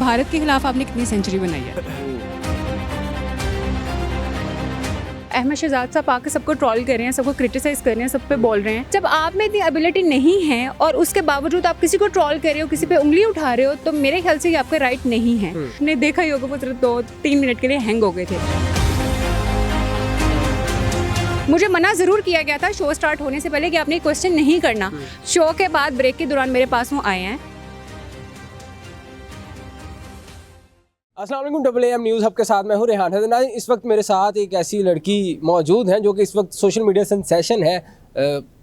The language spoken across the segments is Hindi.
भारत के खिलाफ आपने कितनी सेंचुरी बनाई है? अहमद शहजाद साहब आके सबको ट्रोल कर रहे हैं, सबको क्रिटिसाइज कर रहे हैं, सब पे बोल रहे हैं। जब आप में इतनी एबिलिटी नहीं है और उसके बावजूद आप किसी को ट्रोल कर रहे हो, किसी पे उंगली उठा रहे हो, तो मेरे ख्याल से ये आपका राइट नहीं है। आपने देखा ही होगा वो सिर्फ 2-3 मिनट के लिए हैंग हो गए थे। मुझे मना ज़रूर किया गया था शो स्टार्ट होने से पहले कि आपने क्वेश्चन नहीं करना। शो के बाद ब्रेक के दौरान मेरे पास वो आए हैं। अस्सलाम वालेकुम, डबल AM न्यूज़ हब के साथ मैं हूँ रेहान हैदर। इस वक्त मेरे साथ एक ऐसी लड़की मौजूद है जो कि इस वक्त सोशल मीडिया सेंसेशन है।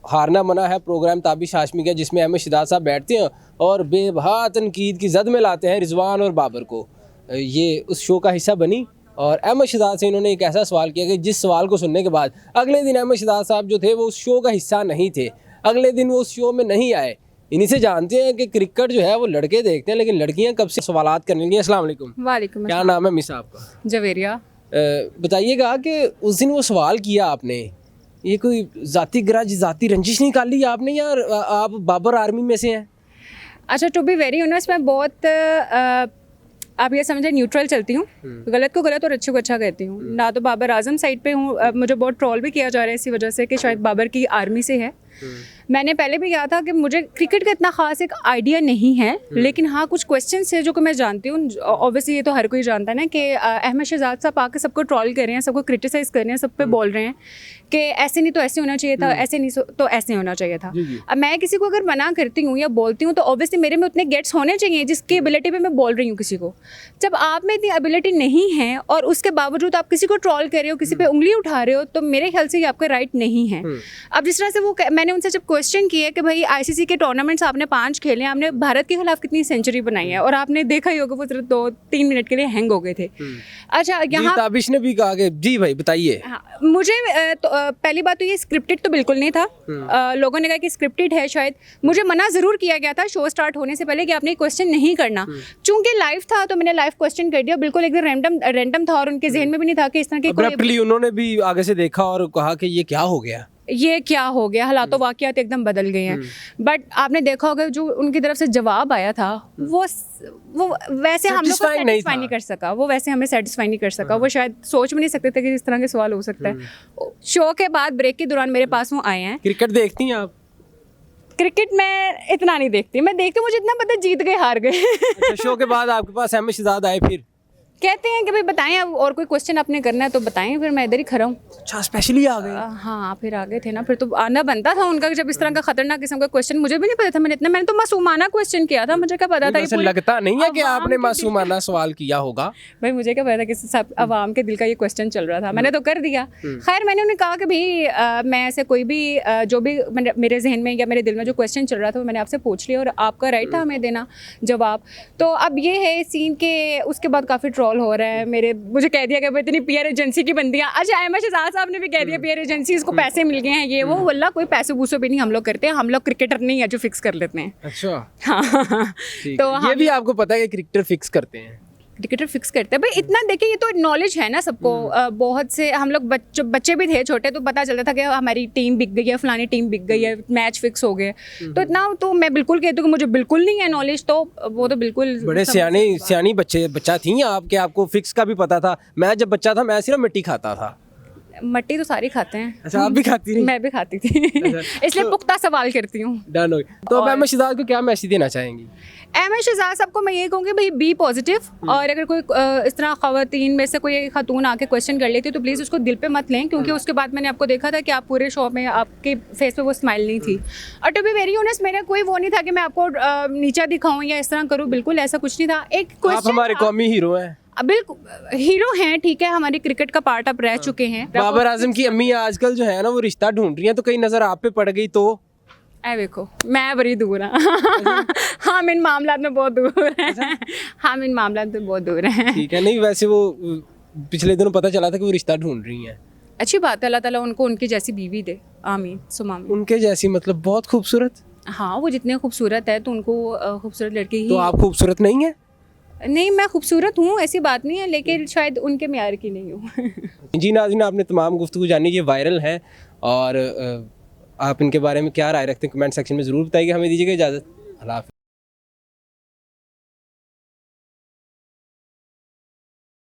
हारना मना है प्रोग्राम ताबिश हाशमी का, जिसमें अहमद शहजाद साहब बैठते हैं और बेबहा तनकीद की जद में लाते हैं रिजवान और बाबर को। ये उस शो का हिस्सा बनी और अहमद शहजाद से इन्होंने एक ऐसा सवाल किया कि जिस सवाल को सुनने के बाद अगले दिन अहमद शहजाद साहब जो थे वो उस शो का हिस्सा नहीं थे, अगले दिन वो उस शो में नहीं आए। इन्हीं से जानते हैं कि क्रिकेट जो है वो लड़के देखते हैं लेकिन लड़कियां कब से सवालात करने लगी। अस्सलाम वालेकुम। वालेकुम। क्या नाम है मिस आपका? जवेरिया। बताइएगा कि उस दिन वो सवाल किया आपने, ये कोई ज़ाती गरज ज़ाती रंजिश निकाली आपने या आप बाबर आर्मी में से हैं? अच्छा, टू बी वेरी ऑनेस्ट मैं बहुत आप ये समझे न्यूट्रल चलती हूँ। गलत को गलत और अच्छे को अच्छा कहती हूँ। ना तो बाबर आजम साइड पे हूँ। मुझे बहुत ट्रोल भी किया जा रहा है इसी वजह से कि शायद बाबर की आर्मी से है। मैंने पहले भी कहा था कि मुझे क्रिकेट का इतना खास एक आइडिया नहीं है, लेकिन हाँ कुछ क्वेश्चंस है जो कि मैं जानती हूँ। ऑब्वियसली ये तो हर कोई जानता है ना कि अहमद शहजाद साहब आके सबको ट्रोल कर रहे हैं, सबको क्रिटिसाइज कर रहे हैं, सब पे बोल रहे हैं कि ऐसे नहीं तो ऐसे होना चाहिए था, ऐसे नहीं तो ऐसे होना चाहिए था। अब मैं किसी को अगर मना करती हूँ या बोलती हूँ तो ऑब्वियसली मेरे में उतने गेट्स होने चाहिए जिसकी एबिलिटी पे मैं बोल रही हूँ किसी को। जब आप में इतनी एबिलिटी नहीं है और उसके बावजूद आप किसी को ट्रोल कर रहे हो, किसी पे उंगली उठा रहे हो, तो मेरे ख्याल से ये आपका राइट नहीं है। अब जिस तरह से वो मैंने उनसे जब क्वेश्चन किया कि भाई ICC के टूर्नामेंट्स आपने 5 खेले, आपने भारत के खिलाफ कितनी सेंचुरी बनाई है और आपने देखा ही होगा वो सिर्फ 2-3 मिनट के लिए हैंग हो गए थे। अच्छा, यहाँ ताबिश ने भी कहा कि जी भाई बताइए। हाँ, मुझे पहली बात तो ये स्क्रिप्टेड तो बिल्कुल नहीं था। लोगों ने कहा कि स्क्रिप्टेड है शायद। मुझे मना ज़रूर किया गया था शो स्टार्ट होने से पहले कि आपने क्वेश्चन नहीं करना। चूंकि लाइव था तो मैंने लाइव क्वेश्चन कर दिया, बिल्कुल एकदम रैंडम था और उनके जहन में भी नहीं था कि इस तरह के अब्रप्टली उन्होंने भी आगे से देखा और कहा कि ये क्या हो गया, ये क्या हो गया। हालातों वाक़यात एकदम बदल गए हैं। बट आपने देखा होगा जो उनकी तरफ से जवाब आया था वो वैसे हम लोग को सेटिस्फाई नहीं कर सका, वो वैसे हमें सेटिस्फाई नहीं कर सका। वो शायद सोच भी नहीं सकते थे कि इस तरह के सवाल हो सकता है। शो के बाद ब्रेक के दौरान मेरे पास वो आए हैं। क्रिकेट देखती हैं आप? क्रिकेट मैं इतना नहीं देखती, मैं देखती हूँ मुझे इतना पता जीत गए हार गए। अच्छा, शो के बाद आपके पास अहमद शहजाद आए, फिर कहते हैं कि भाई बताएं अब और कोई क्वेश्चन आपने करना है तो बताएं, फिर मैं इधर ही खड़ा हूँ। अच्छा, स्पेशली आ गए? हाँ, फिर आ गए थे ना, फिर तो आना बनता था उनका। जब इस तरह का खतरनाक किस्म का क्वेश्चन, मुझे भी नहीं पता था, मैंने तो मासूमाना क्वेश्चन किया था, मुझे क्या पता था। ऐसा लगता नहीं है कि आपने मासूमाना सवाल किया होगा। भाई मुझे क्या पता था कि सब आवाम के दिल का ये क्वेश्चन चल रहा था, मैंने तो कर दिया। खैर, मैंने उन्हें कहा कि भाई मैं ऐसे कोई भी जो भी मेरे जहन में या मेरे दिल में जो क्वेश्चन चल रहा था वो मैंने आपसे पूछ लिया और आपका राइट था हमें देना जवाब। तो अब ये है सीन के उसके बाद काफ़ी ट्रोल हो रहा है। मुझे कह दिया कि इतनी PR एजेंसी की बंदियां। अच्छा, अहमद शहजाद साहब ने भी कह दिया PR एजेंसीज को पैसे मिल गए हैं, ये वो। वल्ला कोई पैसे वूसे भी नहीं हम लोग करते हैं, हम लोग क्रिकेटर नहीं है जो फिक्स कर लेते हैं। अच्छा, हाँ। तो ये भी आपको पता है कि क्रिकेटर फिक्स करते हैं? क्रिकेटर फिक्स करते हैं भाई, इतना देखिए ये तो नॉलेज है ना सबको। बहुत से हम लोग बच्चे भी थे छोटे तो पता चलता था कि हमारी टीम बिक गई है, फलानी टीम बिक गई है, मैच फिक्स हो गए। तो इतना तो मैं बिल्कुल कहती हूँ कि मुझे बिल्कुल नहीं है नॉलेज, तो वो तो बिल्कुल बड़े सियानी बच्चा थी आप, आपको फिक्स का भी पता था। मैं जब बच्चा था मैं सिर्फ मिट्टी खाता था। मट्टी तो सारे खाते हैं। अच्छा, आप भी खाती थी? मैं भी खाती थी। इसलिए पुख्ता सवाल करती हूँ। डन हो गया। तो अब अहमद शहजाद को क्या मैसेज देना चाहेंगी? अहमद शहजाद साहब को मैं ये कहूँगी भाई बी पॉजिटिव, और अगर कोई इस तरह ख़वातीन में से कोई खातून आके क्वेश्चन कर लेती तो प्लीज़ उसको दिल पे मत लें, क्योंकि उसके बाद मैंने आपको देखा था कि आप पूरे शो में आपके फेस पे वो स्माइल नहीं थी। और टू बी वेरी ऑनेस्ट मेरा कोई वो नहीं था कि मैं आपको नीचा दिखाऊँ या इस तरह करूँ, बिल्कुल ऐसा कुछ नहीं था। एक क्वेश्चन, आप हमारे कौमी हीरो हैं। बिल्कुल हीरो हैं, ठीक है, हमारी क्रिकेट का पार्ट अब रह चुके हैं। बाबर आजम की अम्मी आजकल जो है ना वो रिश्ता ढूंढ रही हैं, तो कहीं नजर आप पे पड़ गई तो देखो मैं बड़ी दूर हाँ। हम इन मामलात में बहुत दूर हैं। हम इन मामलात में बहुत दूर हैं। ठीक है। नहीं, वैसे वो पिछले दिनों पता चला था कि वो रिश्ता ढूंढ रही हैं। अच्छी बात है, अल्लाह ताला उनको उनकी जैसी बीवी दे। आमीन सुमा आमीन। उनके जैसी मतलब बहुत खूबसूरत? हाँ, वो जितने खूबसूरत है तो उनको खूबसूरत लड़की ही। तो आप खूबसूरत नहीं है? नहीं, मैं खूबसूरत हूँ, ऐसी बात नहीं है, लेकिन शायद उनके म्यार की नहीं हूँ। जी नाज़रीन, आपने तमाम गुफ्तगू जानी, ये वायरल है और आप इनके बारे में क्या राय रखते हैं कमेंट सेक्शन में ज़रूर बताइए। हमें दीजिएगा इजाज़त। अल्लाह हाफ़िज़।